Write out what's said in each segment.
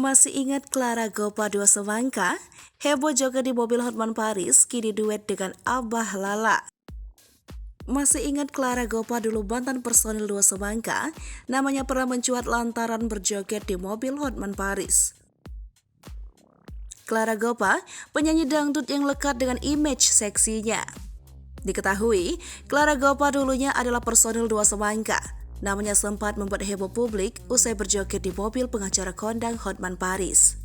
Masih ingat Clara Gopa dua semangka? Heboh joget di mobil Hotman Paris, kini duet dengan Abah Lala. Masih ingat Clara Gopa dulu mantan personil dua semangka? Namanya pernah mencuat lantaran berjoget di mobil Hotman Paris. Clara Gopa, penyanyi dangdut yang lekat dengan image seksinya. Diketahui, Clara Gopa dulunya adalah personil dua semangka. Namanya sempat membuat heboh publik usai berjoget di mobil pengacara kondang Hotman Paris.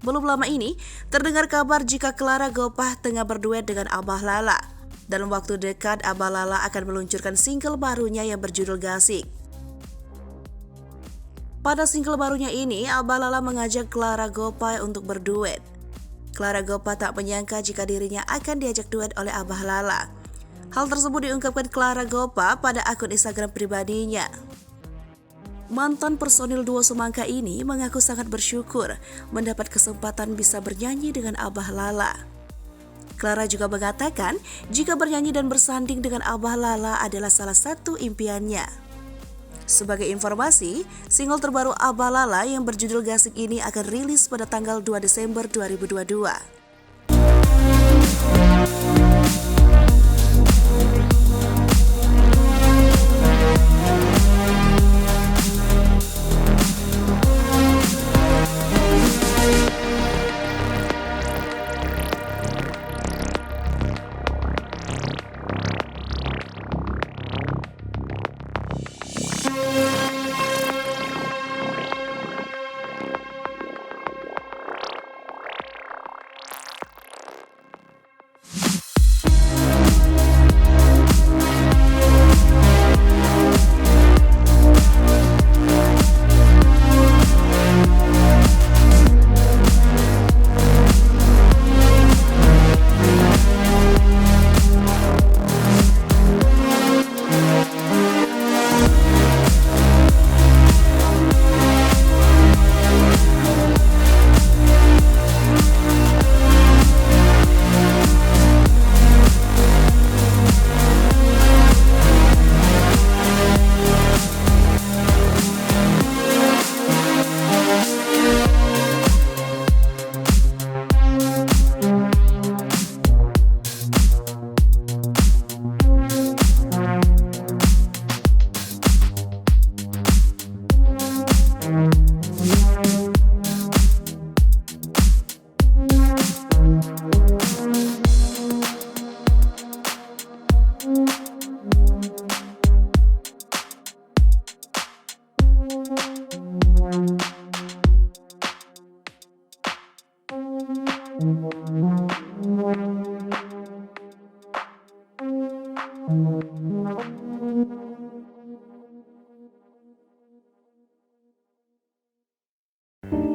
Belum lama ini, terdengar kabar jika Clara Gopa tengah berduet dengan Abah Lala. Dalam waktu dekat, Abah Lala akan meluncurkan single barunya yang berjudul Gasik. Pada single barunya ini, Abah Lala mengajak Clara Gopa untuk berduet. Clara Gopa tak menyangka jika dirinya akan diajak duet oleh Abah Lala. Hal tersebut diungkapkan Clara Gopa pada akun Instagram pribadinya. Mantan personil duo semangka ini mengaku sangat bersyukur mendapat kesempatan bisa bernyanyi dengan Abah Lala. Clara juga mengatakan jika bernyanyi dan bersanding dengan Abah Lala adalah salah satu impiannya. Sebagai informasi, single terbaru Abah Lala yang berjudul Gasik ini akan rilis pada tanggal 2 Desember 2022.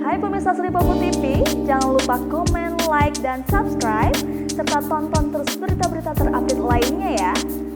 Hai pemirsa Sri Popo TV, jangan lupa komen, like, dan subscribe, serta tonton terus berita-berita terupdate lainnya ya.